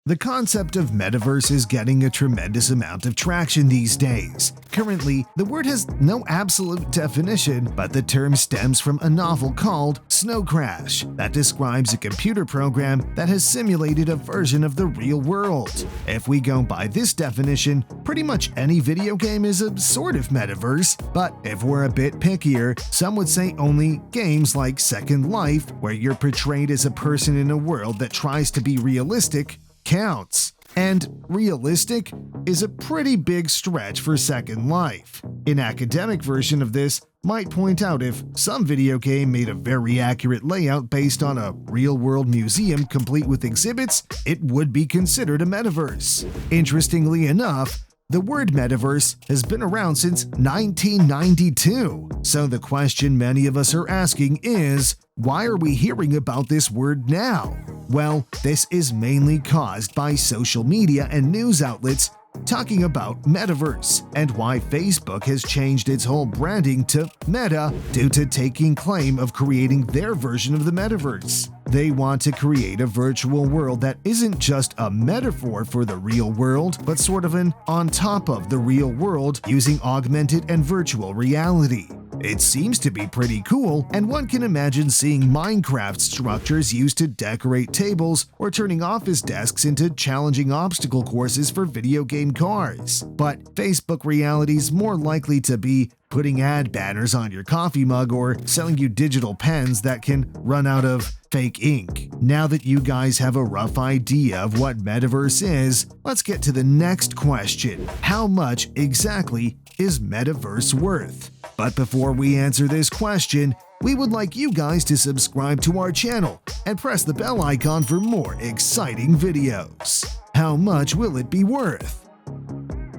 The concept of metaverse is getting a tremendous amount of traction these days. Currently, the word has no absolute definition, but the term stems from a novel called Snow Crash that describes a computer program that has simulated a version of the real world. If we go by this definition, pretty much any video game is a sort of metaverse, but if we're a bit pickier, some would say only games like Second Life, where you're portrayed as a person in a world that tries to be realistic, counts. And realistic is a pretty big stretch for Second Life. An academic version of this might point out if some video game made a very accurate layout based on a real-world museum complete with exhibits, it would be considered a metaverse. Interestingly enough, the word metaverse has been around since 1992. So the question many of us are asking is, why are we hearing about this word now? Well, this is mainly caused by social media and news outlets talking about metaverse and why Facebook has changed its whole branding to Meta due to taking claim of creating their version of the metaverse. They want to create a virtual world that isn't just a metaphor for the real world, but sort of an on top of the real world using augmented and virtual reality. It seems to be pretty cool, and one can imagine seeing Minecraft structures used to decorate tables or turning office desks into challenging obstacle courses for video game cars. But Facebook reality's more likely to be putting ad banners on your coffee mug or selling you digital pens that can run out of fake ink. Now that you guys have a rough idea of what Metaverse is, let's get to the next question. How much exactly is Metaverse worth? But before we answer this question, we would like you guys to subscribe to our channel and press the bell icon for more exciting videos. How much will it be worth?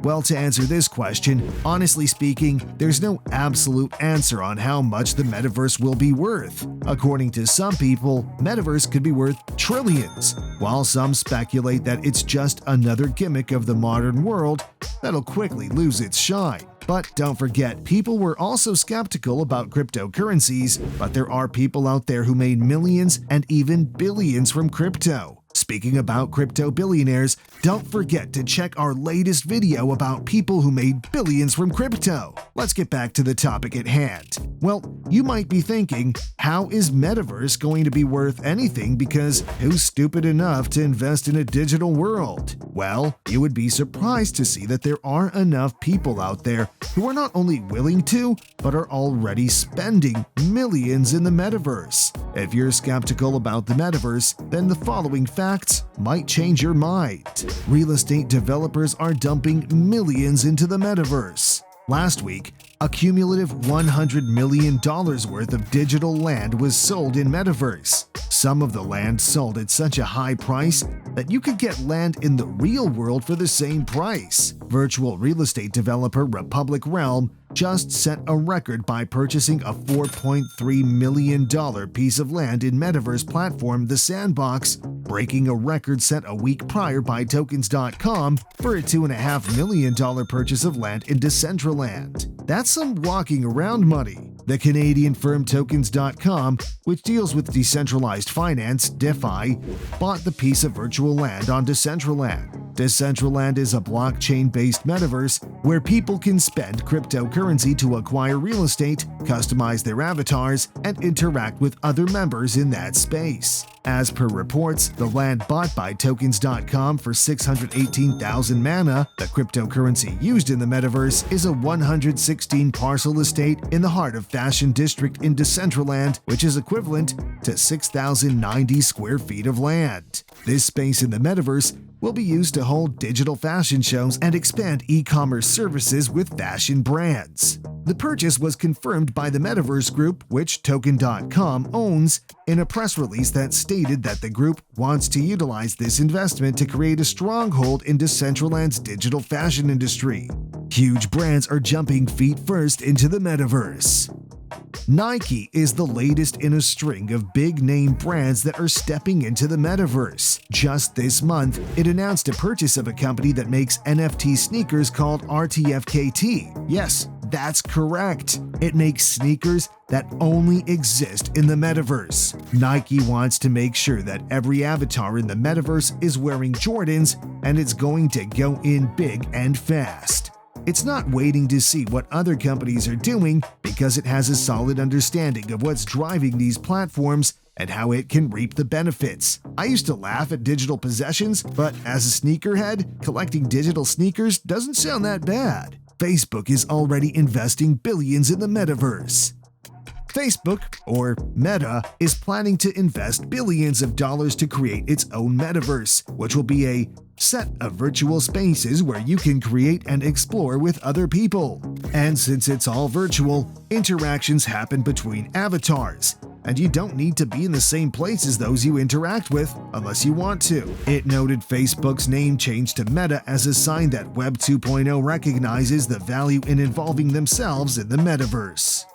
Well, to answer this question, honestly speaking, there's no absolute answer on how much the metaverse will be worth. According to some people, metaverse could be worth trillions, while some speculate that it's just another gimmick of the modern world that'll quickly lose its shine. But don't forget, people were also skeptical about cryptocurrencies, but there are people out there who made millions and even billions from crypto. Speaking about crypto billionaires, don't forget to check our latest video about people who made billions from crypto. Let's get back to the topic at hand. Well, you might be thinking, how is Metaverse going to be worth anything because who's stupid enough to invest in a digital world? Well, you would be surprised to see that there are enough people out there who are not only willing to, but are already spending millions in the Metaverse. If you're skeptical about the Metaverse, then the following facts might change your mind. Real estate developers are dumping millions into the Metaverse. Last week, a cumulative $100 million worth of digital land was sold in Metaverse. Some of the land sold at such a high price that you could get land in the real world for the same price. Virtual real estate developer Republic Realm just set a record by purchasing a $4.3 million piece of land in Metaverse platform The Sandbox, breaking a record set a week prior by Tokens.com for a $2.5 million purchase of land in Decentraland. That's some walking around money. The Canadian firm Tokens.com, which deals with decentralized finance, DeFi, bought the piece of virtual land on Decentraland. Decentraland is a blockchain-based metaverse where people can spend cryptocurrency to acquire real estate, customize their avatars, and interact with other members in that space. As per reports, the land bought by Tokens.com for 618,000 mana, the cryptocurrency used in the metaverse, is a 116-parcel estate in the heart of Fashion District in Decentraland, which is equivalent to 6,090 square feet of land. This space in the metaverse will be used to hold digital fashion shows and expand e-commerce services with fashion brands. The purchase was confirmed by the Metaverse Group, which Token.com owns, in a press release that stated that the group wants to utilize this investment to create a stronghold in Decentraland's digital fashion industry. Huge brands are jumping feet first into the metaverse. Nike is the latest in a string of big-name brands that are stepping into the metaverse. Just this month, it announced a purchase of a company that makes NFT sneakers called RTFKT. Yes, That's correct. It makes sneakers that only exist in the metaverse. Nike wants to make sure that every avatar in the metaverse is wearing Jordans, and it's going to go in big and fast. It's not waiting to see what other companies are doing because it has a solid understanding of what's driving these platforms and how it can reap the benefits. I used to laugh at digital possessions, but as a sneakerhead, collecting digital sneakers doesn't sound that bad. Facebook is already investing billions in the metaverse. Facebook, or Meta, is planning to invest billions of dollars to create its own metaverse, which will be a set of virtual spaces where you can create and explore with other people. And since it's all virtual, interactions happen between avatars, and you don't need to be in the same place as those you interact with unless you want to. It noted Facebook's name change to Meta as a sign that Web 2.0 recognizes the value in involving themselves in the metaverse.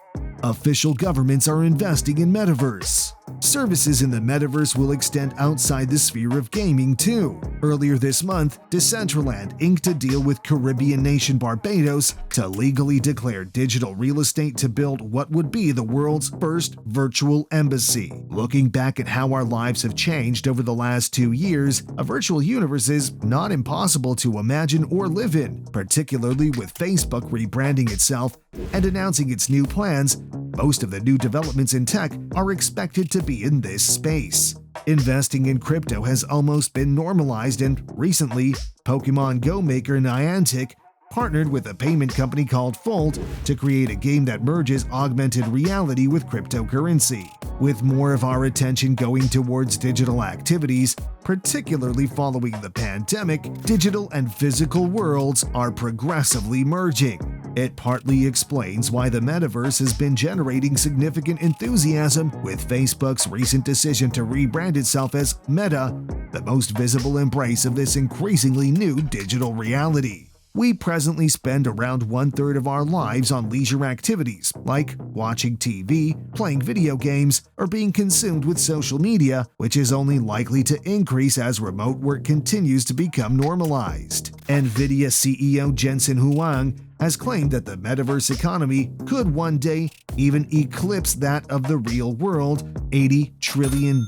Official governments are investing in metaverse. Services in the metaverse will extend outside the sphere of gaming too. Earlier this month, Decentraland inked a deal with Caribbean nation Barbados to legally declare digital real estate to build what would be the world's first virtual embassy. Looking back at how our lives have changed over the last 2 years, a virtual universe is not impossible to imagine or live in, particularly with Facebook rebranding itself and announcing its new plans. Most of the new developments in tech are expected to be in this space. Investing in crypto has almost been normalized, and recently, Pokemon Go maker Niantic partnered with a payment company called Fold to create a game that merges augmented reality with cryptocurrency. With more of our attention going towards digital activities, particularly following the pandemic, digital and physical worlds are progressively merging. It partly explains why the metaverse has been generating significant enthusiasm, with Facebook's recent decision to rebrand itself as Meta, the most visible embrace of this increasingly new digital reality. We presently spend around 1/3 of our lives on leisure activities like watching TV, playing video games, or being consumed with social media, which is only likely to increase as remote work continues to become normalized. NVIDIA CEO Jensen Huang has claimed that the metaverse economy could one day even eclipse that of the real world, $80 trillion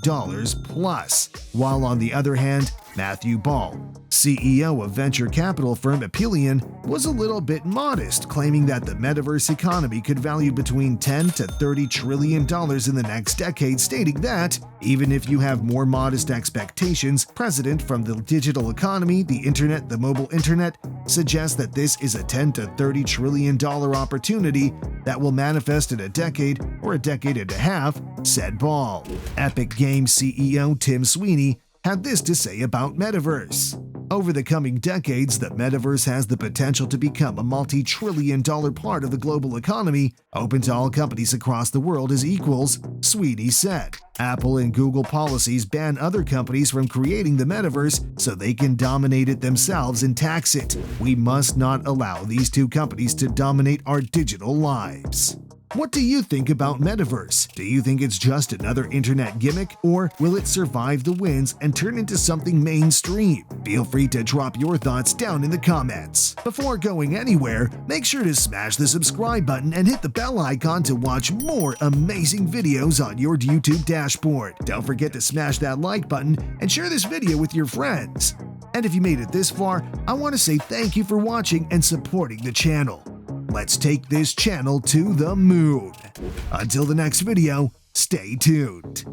plus, while on the other hand, Matthew Ball, CEO of venture capital firm Apelian, was a little bit modest, claiming that the metaverse economy could value between $10 to $30 trillion in the next decade, stating that, even if you have more modest expectations, precedent from the digital economy, the internet, the mobile internet, suggests that this is a $10 to $30 trillion opportunity that will manifest in a decade or a decade and a half, said Ball. Epic Games CEO Tim Sweeney had this to say about Metaverse. Over the coming decades, the Metaverse has the potential to become a multi-trillion-dollar part of the global economy, open to all companies across the world as equals, Sweeney said. Apple and Google policies ban other companies from creating the Metaverse so they can dominate it themselves and tax it. We must not allow these two companies to dominate our digital lives. What do you think about Metaverse? Do you think it's just another internet gimmick, or will it survive the winds and turn into something mainstream? Feel free to drop your thoughts down in the comments. Before going anywhere, make sure to smash the subscribe button and hit the bell icon to watch more amazing videos on your YouTube dashboard. Don't forget to smash that like button and share this video with your friends. And if you made it this far, I want to say thank you for watching and supporting the channel. Let's take this channel to the moon. Until the next video, stay tuned.